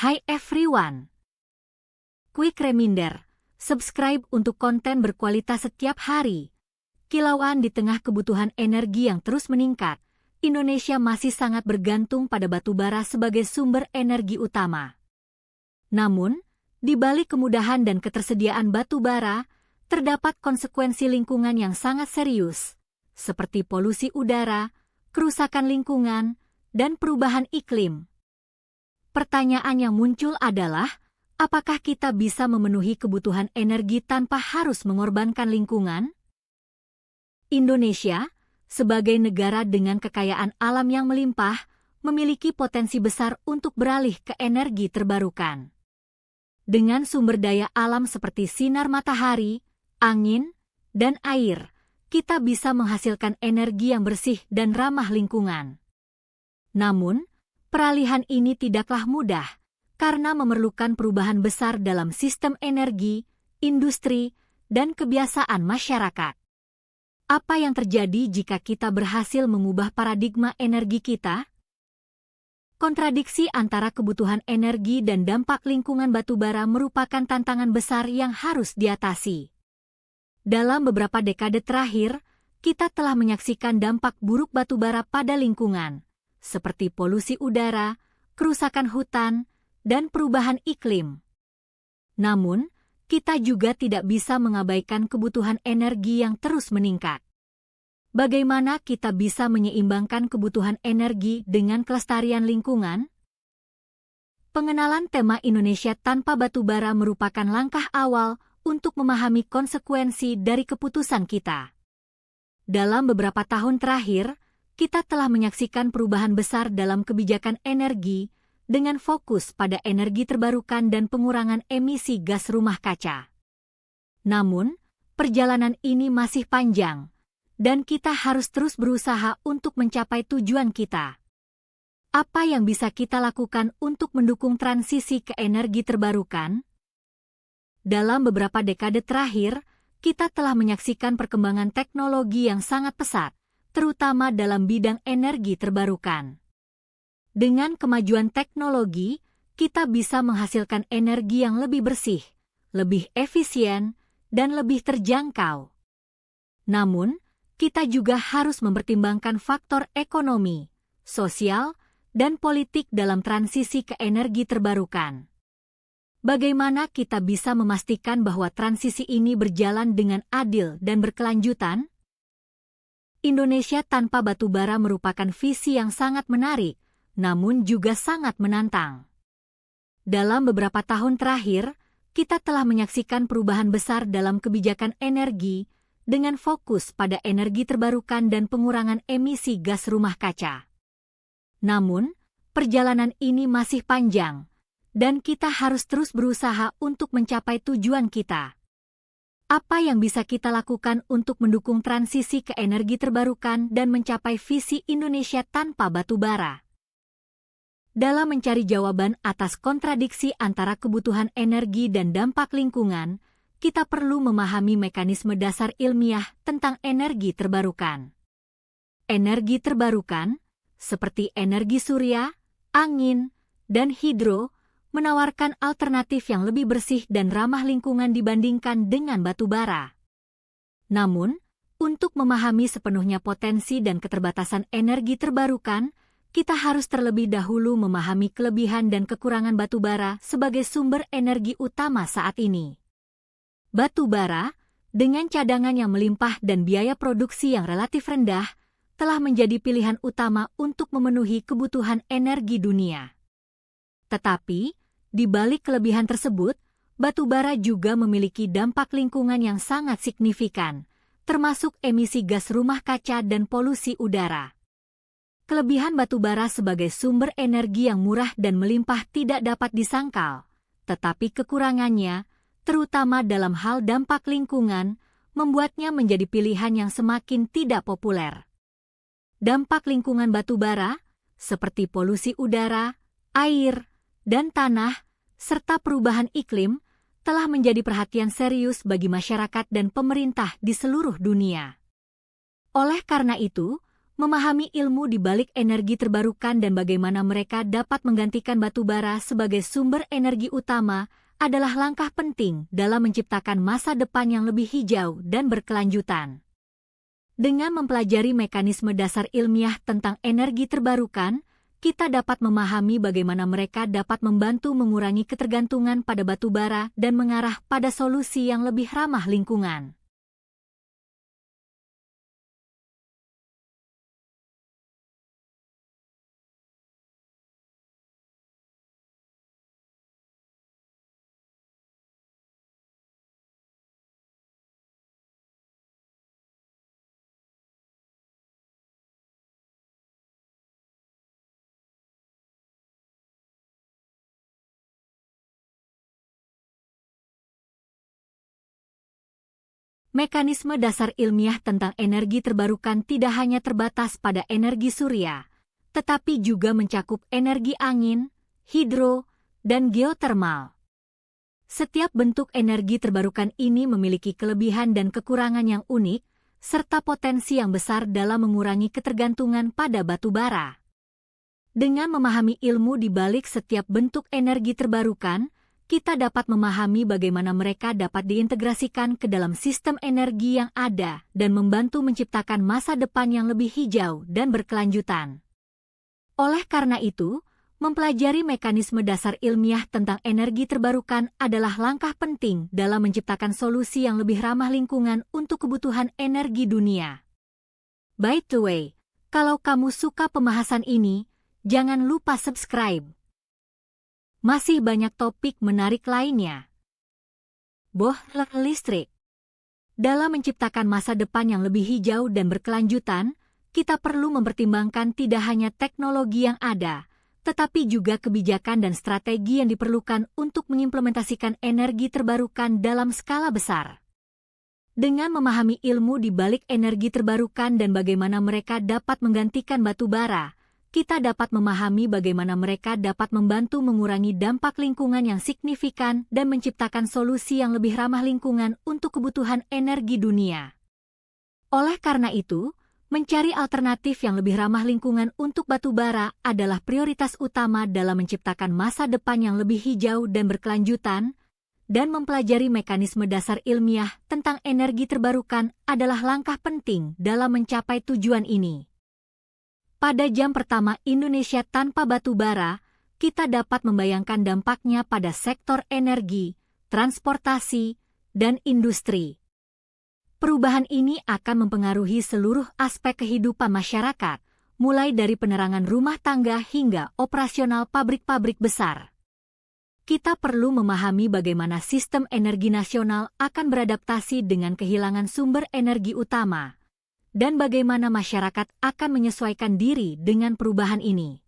Hai everyone. Quick reminder, subscribe untuk konten berkualitas setiap hari. Kilauan di tengah kebutuhan energi yang terus meningkat, Indonesia masih sangat bergantung pada batu bara sebagai sumber energi utama. Namun, di balik kemudahan dan ketersediaan batu bara, terdapat konsekuensi lingkungan yang sangat serius, seperti polusi udara, kerusakan lingkungan, dan perubahan iklim. Pertanyaan yang muncul adalah, apakah kita bisa memenuhi kebutuhan energi tanpa harus mengorbankan lingkungan? Indonesia, sebagai negara dengan kekayaan alam yang melimpah, memiliki potensi besar untuk beralih ke energi terbarukan. Dengan sumber daya alam seperti sinar matahari, angin, dan air, kita bisa menghasilkan energi yang bersih dan ramah lingkungan. Namun, peralihan ini tidaklah mudah, karena memerlukan perubahan besar dalam sistem energi, industri, dan kebiasaan masyarakat. Apa yang terjadi jika kita berhasil mengubah paradigma energi kita? Kontradiksi antara kebutuhan energi dan dampak lingkungan batubara merupakan tantangan besar yang harus diatasi. Dalam beberapa dekade terakhir, kita telah menyaksikan dampak buruk batubara pada lingkungan, seperti polusi udara, kerusakan hutan, dan perubahan iklim. Namun, kita juga tidak bisa mengabaikan kebutuhan energi yang terus meningkat. Bagaimana kita bisa menyeimbangkan kebutuhan energi dengan kelestarian lingkungan? Pengenalan tema Indonesia tanpa batubara merupakan langkah awal untuk memahami konsekuensi dari keputusan kita. Dalam beberapa tahun terakhir, kita telah menyaksikan perubahan besar dalam kebijakan energi dengan fokus pada energi terbarukan dan pengurangan emisi gas rumah kaca. Namun, perjalanan ini masih panjang, dan kita harus terus berusaha untuk mencapai tujuan kita. Apa yang bisa kita lakukan untuk mendukung transisi ke energi terbarukan? Dalam beberapa dekade terakhir, kita telah menyaksikan perkembangan teknologi yang sangat pesat, terutama dalam bidang energi terbarukan. Dengan kemajuan teknologi, kita bisa menghasilkan energi yang lebih bersih, lebih efisien, dan lebih terjangkau. Namun, kita juga harus mempertimbangkan faktor ekonomi, sosial, dan politik dalam transisi ke energi terbarukan. Bagaimana kita bisa memastikan bahwa transisi ini berjalan dengan adil dan berkelanjutan? Indonesia tanpa batubara merupakan visi yang sangat menarik, namun juga sangat menantang. Dalam beberapa tahun terakhir, kita telah menyaksikan perubahan besar dalam kebijakan energi dengan fokus pada energi terbarukan dan pengurangan emisi gas rumah kaca. Namun, perjalanan ini masih panjang, dan kita harus terus berusaha untuk mencapai tujuan kita. Apa yang bisa kita lakukan untuk mendukung transisi ke energi terbarukan dan mencapai visi Indonesia tanpa batubara? Dalam mencari jawaban atas kontradiksi antara kebutuhan energi dan dampak lingkungan, kita perlu memahami mekanisme dasar ilmiah tentang energi terbarukan. Energi terbarukan, seperti energi surya, angin, dan hidro, menawarkan alternatif yang lebih bersih dan ramah lingkungan dibandingkan dengan batu bara. Namun, untuk memahami sepenuhnya potensi dan keterbatasan energi terbarukan, kita harus terlebih dahulu memahami kelebihan dan kekurangan batu bara sebagai sumber energi utama saat ini. Batu bara, dengan cadangan yang melimpah dan biaya produksi yang relatif rendah, telah menjadi pilihan utama untuk memenuhi kebutuhan energi dunia. Tetapi, di balik kelebihan tersebut, batu bara juga memiliki dampak lingkungan yang sangat signifikan, termasuk emisi gas rumah kaca dan polusi udara. Kelebihan batu bara sebagai sumber energi yang murah dan melimpah tidak dapat disangkal, tetapi kekurangannya, terutama dalam hal dampak lingkungan, membuatnya menjadi pilihan yang semakin tidak populer. Dampak lingkungan batu bara, seperti polusi udara, air, dan tanah, serta perubahan iklim, telah menjadi perhatian serius bagi masyarakat dan pemerintah di seluruh dunia. Oleh karena itu, Memahami ilmu di balik energi terbarukan dan bagaimana mereka dapat menggantikan batu bara sebagai sumber energi utama adalah langkah penting dalam menciptakan masa depan yang lebih hijau dan berkelanjutan. Dengan mempelajari mekanisme dasar ilmiah tentang energi terbarukan, kita dapat memahami bagaimana mereka dapat membantu mengurangi ketergantungan pada batu bara dan mengarah pada solusi yang lebih ramah lingkungan. Mekanisme dasar ilmiah tentang energi terbarukan tidak hanya terbatas pada energi surya, tetapi juga mencakup energi angin, hidro, dan geotermal. Setiap bentuk energi terbarukan ini memiliki kelebihan dan kekurangan yang unik, serta potensi yang besar dalam mengurangi ketergantungan pada batu bara. Dengan memahami ilmu di balik setiap bentuk energi terbarukan, kita dapat memahami bagaimana mereka dapat diintegrasikan ke dalam sistem energi yang ada dan membantu menciptakan masa depan yang lebih hijau dan berkelanjutan. Oleh karena itu, mempelajari mekanisme dasar ilmiah tentang energi terbarukan adalah langkah penting dalam menciptakan solusi yang lebih ramah lingkungan untuk kebutuhan energi dunia. By the way, kalau kamu suka pembahasan ini, jangan lupa subscribe. Masih banyak topik menarik lainnya. Bohler listrik. Dalam menciptakan masa depan yang lebih hijau dan berkelanjutan, kita perlu mempertimbangkan tidak hanya teknologi yang ada, tetapi juga kebijakan dan strategi yang diperlukan untuk mengimplementasikan energi terbarukan dalam skala besar. Dengan memahami ilmu di balik energi terbarukan dan bagaimana mereka dapat menggantikan batu bara, kita dapat memahami bagaimana mereka dapat membantu mengurangi dampak lingkungan yang signifikan dan menciptakan solusi yang lebih ramah lingkungan untuk kebutuhan energi dunia. Oleh karena itu, mencari alternatif yang lebih ramah lingkungan untuk batu bara adalah prioritas utama dalam menciptakan masa depan yang lebih hijau dan berkelanjutan, dan mempelajari mekanisme dasar ilmiah tentang energi terbarukan adalah langkah penting dalam mencapai tujuan ini. Pada jam pertama Indonesia tanpa batu bara, kita dapat membayangkan dampaknya pada sektor energi, transportasi, dan industri. Perubahan ini akan mempengaruhi seluruh aspek kehidupan masyarakat, mulai dari penerangan rumah tangga hingga operasional pabrik-pabrik besar. Kita perlu memahami bagaimana sistem energi nasional akan beradaptasi dengan kehilangan sumber energi utama, dan bagaimana masyarakat akan menyesuaikan diri dengan perubahan ini.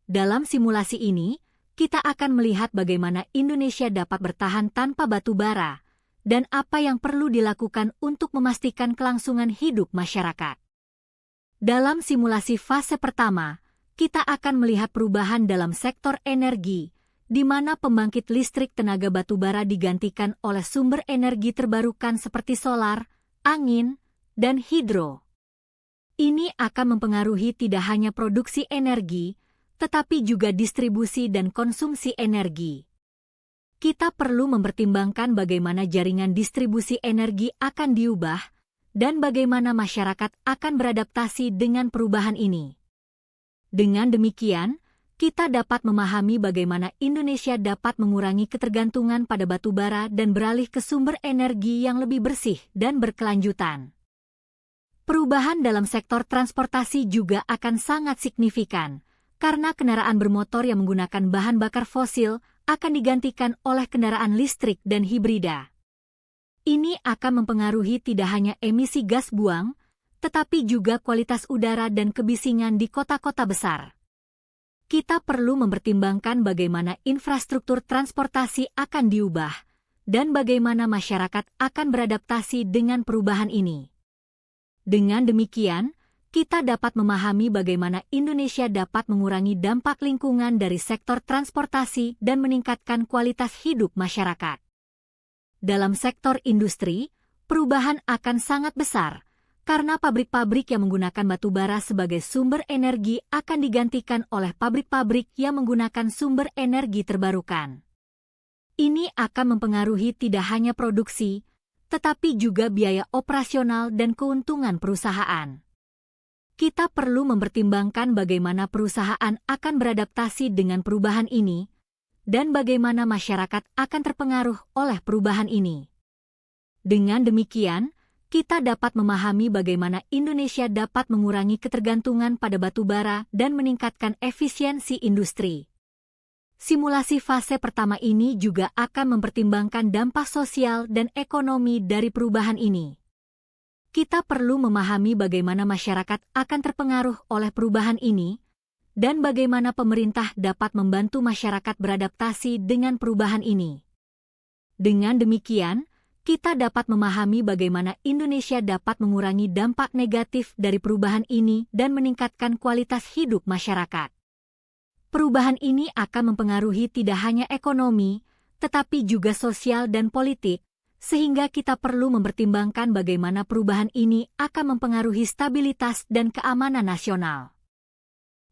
Dalam simulasi ini, kita akan melihat bagaimana Indonesia dapat bertahan tanpa batu bara, dan apa yang perlu dilakukan untuk memastikan kelangsungan hidup masyarakat. Dalam simulasi fase pertama, kita akan melihat perubahan dalam sektor energi, di mana pembangkit listrik tenaga batu bara digantikan oleh sumber energi terbarukan seperti solar, angin, dan hidro. Ini akan mempengaruhi tidak hanya produksi energi, tetapi juga distribusi dan konsumsi energi. Kita perlu mempertimbangkan bagaimana jaringan distribusi energi akan diubah, dan bagaimana masyarakat akan beradaptasi dengan perubahan ini. Dengan demikian, kita dapat memahami bagaimana Indonesia dapat mengurangi ketergantungan pada batu bara dan beralih ke sumber energi yang lebih bersih dan berkelanjutan. Perubahan dalam sektor transportasi juga akan sangat signifikan, karena kendaraan bermotor yang menggunakan bahan bakar fosil akan digantikan oleh kendaraan listrik dan hibrida. Ini akan mempengaruhi tidak hanya emisi gas buang, tetapi juga kualitas udara dan kebisingan di kota-kota besar. Kita perlu mempertimbangkan bagaimana infrastruktur transportasi akan diubah, dan bagaimana masyarakat akan beradaptasi dengan perubahan ini. Dengan demikian, kita dapat memahami bagaimana Indonesia dapat mengurangi dampak lingkungan dari sektor transportasi dan meningkatkan kualitas hidup masyarakat. Dalam sektor industri, perubahan akan sangat besar, karena pabrik-pabrik yang menggunakan batu bara sebagai sumber energi akan digantikan oleh pabrik-pabrik yang menggunakan sumber energi terbarukan. Ini akan mempengaruhi tidak hanya produksi, tetapi juga biaya operasional dan keuntungan perusahaan. Kita perlu mempertimbangkan bagaimana perusahaan akan beradaptasi dengan perubahan ini, dan bagaimana masyarakat akan terpengaruh oleh perubahan ini. Dengan demikian, kita dapat memahami bagaimana Indonesia dapat mengurangi ketergantungan pada batu bara dan meningkatkan efisiensi industri. Simulasi fase pertama ini juga akan mempertimbangkan dampak sosial dan ekonomi dari perubahan ini. Kita perlu memahami bagaimana masyarakat akan terpengaruh oleh perubahan ini, dan bagaimana pemerintah dapat membantu masyarakat beradaptasi dengan perubahan ini. Dengan demikian, kita dapat memahami bagaimana Indonesia dapat mengurangi dampak negatif dari perubahan ini dan meningkatkan kualitas hidup masyarakat. Perubahan ini akan mempengaruhi tidak hanya ekonomi, tetapi juga sosial dan politik, sehingga kita perlu mempertimbangkan bagaimana perubahan ini akan mempengaruhi stabilitas dan keamanan nasional.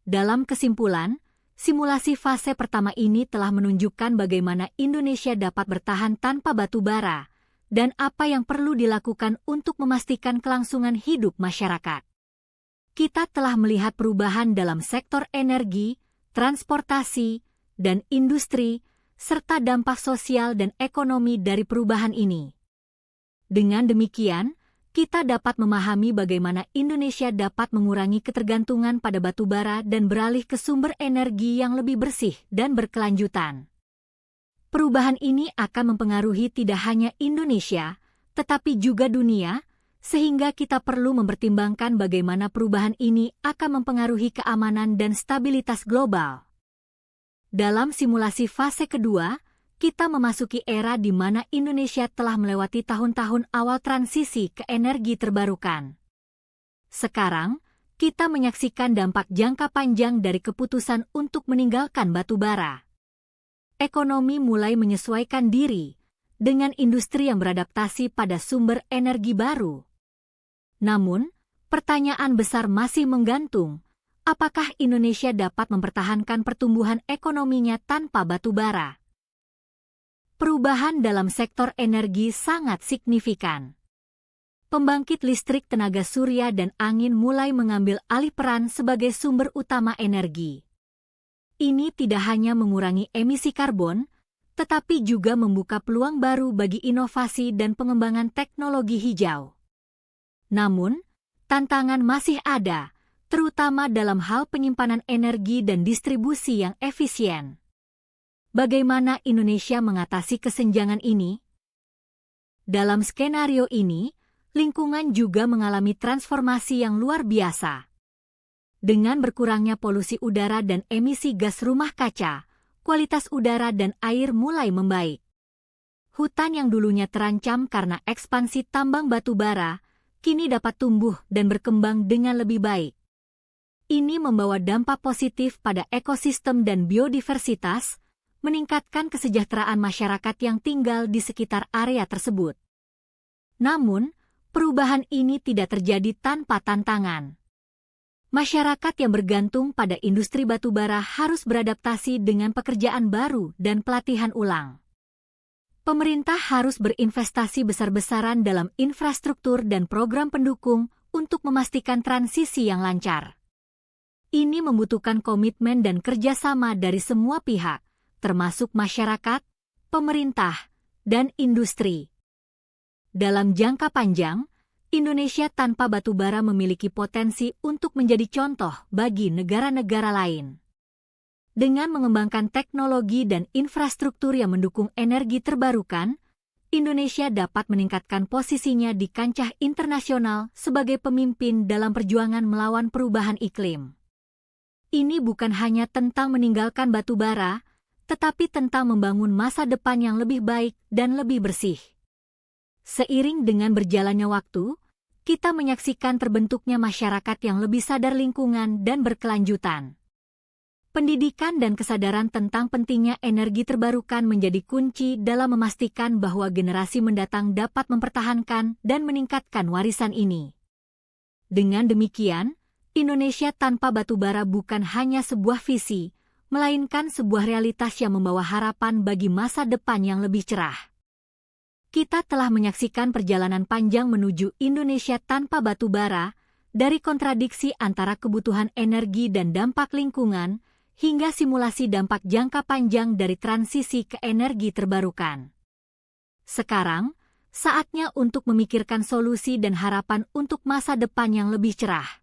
Dalam kesimpulan, simulasi fase pertama ini telah menunjukkan bagaimana Indonesia dapat bertahan tanpa batu bara, dan apa yang perlu dilakukan untuk memastikan kelangsungan hidup masyarakat. Kita telah melihat perubahan dalam sektor energi, transportasi, dan industri, serta dampak sosial dan ekonomi dari perubahan ini. Dengan demikian, kita dapat memahami bagaimana Indonesia dapat mengurangi ketergantungan pada batu bara dan beralih ke sumber energi yang lebih bersih dan berkelanjutan. Perubahan ini akan mempengaruhi tidak hanya Indonesia, tetapi juga dunia, sehingga kita perlu mempertimbangkan bagaimana perubahan ini akan mempengaruhi keamanan dan stabilitas global. Dalam simulasi fase kedua, kita memasuki era di mana Indonesia telah melewati tahun-tahun awal transisi ke energi terbarukan. Sekarang, kita menyaksikan dampak jangka panjang dari keputusan untuk meninggalkan batu bara. Ekonomi mulai menyesuaikan diri dengan industri yang beradaptasi pada sumber energi baru. Namun, pertanyaan besar masih menggantung. Apakah Indonesia dapat mempertahankan pertumbuhan ekonominya tanpa batu bara? Perubahan dalam sektor energi sangat signifikan. Pembangkit listrik tenaga surya dan angin mulai mengambil alih peran sebagai sumber utama energi. Ini tidak hanya mengurangi emisi karbon, tetapi juga membuka peluang baru bagi inovasi dan pengembangan teknologi hijau. Namun, tantangan masih ada, terutama dalam hal penyimpanan energi dan distribusi yang efisien. Bagaimana Indonesia mengatasi kesenjangan ini? Dalam skenario ini, lingkungan juga mengalami transformasi yang luar biasa. Dengan berkurangnya polusi udara dan emisi gas rumah kaca, kualitas udara dan air mulai membaik. Hutan yang dulunya terancam karena ekspansi tambang batu bara, kini dapat tumbuh dan berkembang dengan lebih baik. Ini membawa dampak positif pada ekosistem dan biodiversitas, meningkatkan kesejahteraan masyarakat yang tinggal di sekitar area tersebut. Namun, perubahan ini tidak terjadi tanpa tantangan. Masyarakat yang bergantung pada industri batubara harus beradaptasi dengan pekerjaan baru dan pelatihan ulang. Pemerintah harus berinvestasi besar-besaran dalam infrastruktur dan program pendukung untuk memastikan transisi yang lancar. Ini membutuhkan komitmen dan kerjasama dari semua pihak, termasuk masyarakat, pemerintah, dan industri. Dalam jangka panjang, Indonesia tanpa batu bara memiliki potensi untuk menjadi contoh bagi negara-negara lain. Dengan mengembangkan teknologi dan infrastruktur yang mendukung energi terbarukan, Indonesia dapat meningkatkan posisinya di kancah internasional sebagai pemimpin dalam perjuangan melawan perubahan iklim. Ini bukan hanya tentang meninggalkan batu bara, tetapi tentang membangun masa depan yang lebih baik dan lebih bersih. Seiring dengan berjalannya waktu, kita menyaksikan terbentuknya masyarakat yang lebih sadar lingkungan dan berkelanjutan. Pendidikan dan kesadaran tentang pentingnya energi terbarukan menjadi kunci dalam memastikan bahwa generasi mendatang dapat mempertahankan dan meningkatkan warisan ini. Dengan demikian, Indonesia tanpa batubara bukan hanya sebuah visi, melainkan sebuah realitas yang membawa harapan bagi masa depan yang lebih cerah. Kita telah menyaksikan perjalanan panjang menuju Indonesia tanpa batubara, dari kontradiksi antara kebutuhan energi dan dampak lingkungan, hingga simulasi dampak jangka panjang dari transisi ke energi terbarukan. Sekarang, saatnya untuk memikirkan solusi dan harapan untuk masa depan yang lebih cerah.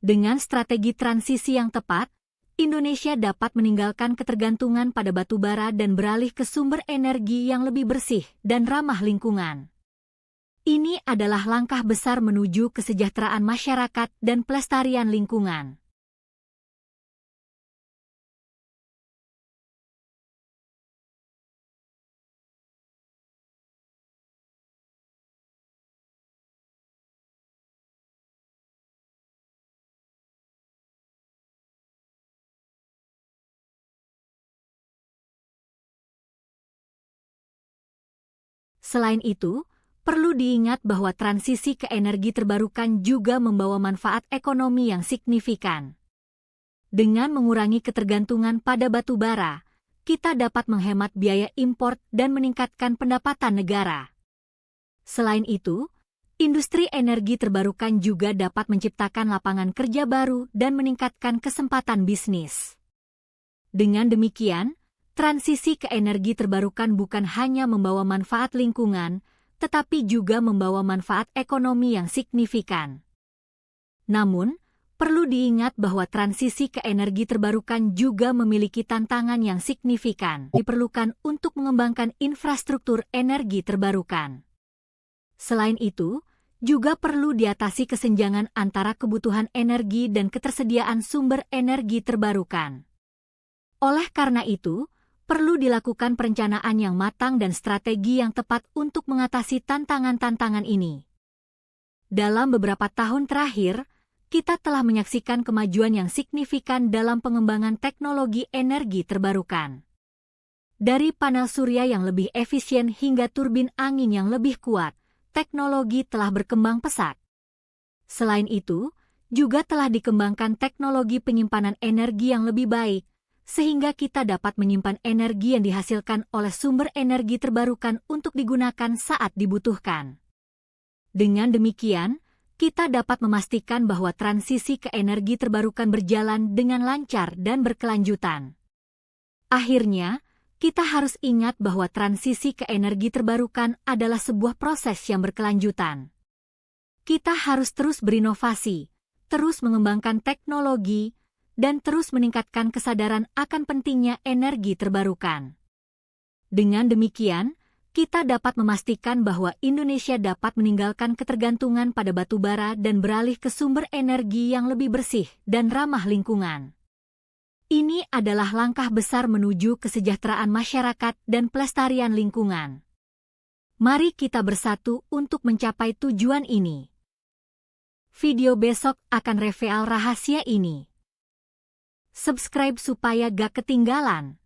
Dengan strategi transisi yang tepat, Indonesia dapat meninggalkan ketergantungan pada batubara dan beralih ke sumber energi yang lebih bersih dan ramah lingkungan. Ini adalah langkah besar menuju kesejahteraan masyarakat dan pelestarian lingkungan. Selain itu, perlu diingat bahwa transisi ke energi terbarukan juga membawa manfaat ekonomi yang signifikan. Dengan mengurangi ketergantungan pada batu bara, kita dapat menghemat biaya impor dan meningkatkan pendapatan negara. Selain itu, industri energi terbarukan juga dapat menciptakan lapangan kerja baru dan meningkatkan kesempatan bisnis. Dengan demikian, transisi ke energi terbarukan bukan hanya membawa manfaat lingkungan, tetapi juga membawa manfaat ekonomi yang signifikan. Namun, perlu diingat bahwa transisi ke energi terbarukan juga memiliki tantangan yang signifikan diperlukan untuk mengembangkan infrastruktur energi terbarukan. Selain itu, juga perlu diatasi kesenjangan antara kebutuhan energi dan ketersediaan sumber energi terbarukan. Oleh karena itu, perlu dilakukan perencanaan yang matang dan strategi yang tepat untuk mengatasi tantangan-tantangan ini. Dalam beberapa tahun terakhir, kita telah menyaksikan kemajuan yang signifikan dalam pengembangan teknologi energi terbarukan. Dari panel surya yang lebih efisien hingga turbin angin yang lebih kuat, teknologi telah berkembang pesat. Selain itu, juga telah dikembangkan teknologi penyimpanan energi yang lebih baik, sehingga kita dapat menyimpan energi yang dihasilkan oleh sumber energi terbarukan untuk digunakan saat dibutuhkan. Dengan demikian, kita dapat memastikan bahwa transisi ke energi terbarukan berjalan dengan lancar dan berkelanjutan. Akhirnya, kita harus ingat bahwa transisi ke energi terbarukan adalah sebuah proses yang berkelanjutan. Kita harus terus berinovasi, terus mengembangkan teknologi, dan terus meningkatkan kesadaran akan pentingnya energi terbarukan. Dengan demikian, kita dapat memastikan bahwa Indonesia dapat meninggalkan ketergantungan pada batu bara dan beralih ke sumber energi yang lebih bersih dan ramah lingkungan. Ini adalah langkah besar menuju kesejahteraan masyarakat dan pelestarian lingkungan. Mari kita bersatu untuk mencapai tujuan ini. Video besok akan reveal rahasia ini. Subscribe supaya gak ketinggalan.